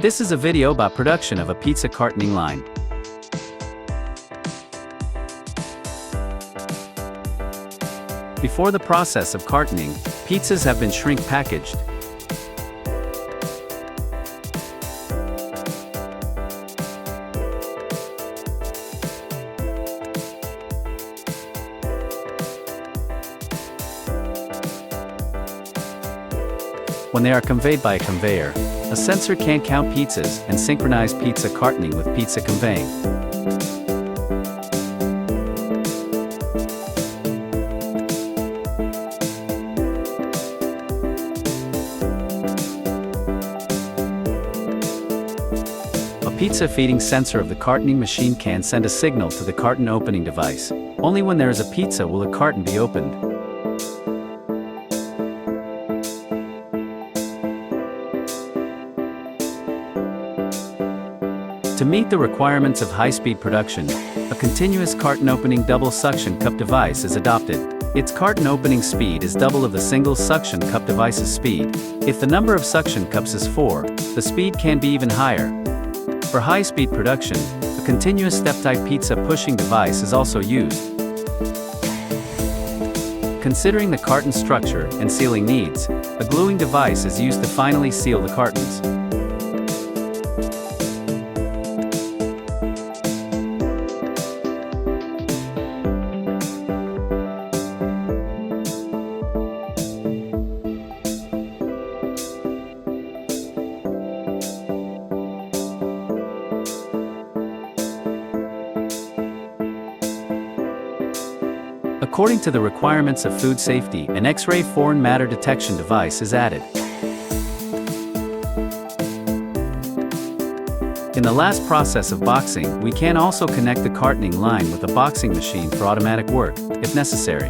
This is a video about production of a pizza cartoning line. Before the process of cartoning, pizzas have been shrink packaged. When they are conveyed by a conveyor, a sensor can count pizzas and synchronize pizza cartoning with pizza conveying. A pizza feeding sensor of the cartoning machine can send a signal to the carton opening device. Only when there is a pizza will a carton be opened. To meet the requirements of high-speed production, a continuous carton opening double suction cup device is adopted. Its carton opening speed is double of the single suction cup device's speed. If the number of suction cups is 4, the speed can be even higher. For high-speed production, a continuous step-type pizza pushing device is also used. Considering the carton structure and sealing needs, a gluing device is used to finally seal the cartons. According to the requirements of food safety, an X-ray foreign matter detection device is added. In the last process of boxing, we can also connect the cartoning line with a boxing machine for automatic work, if necessary.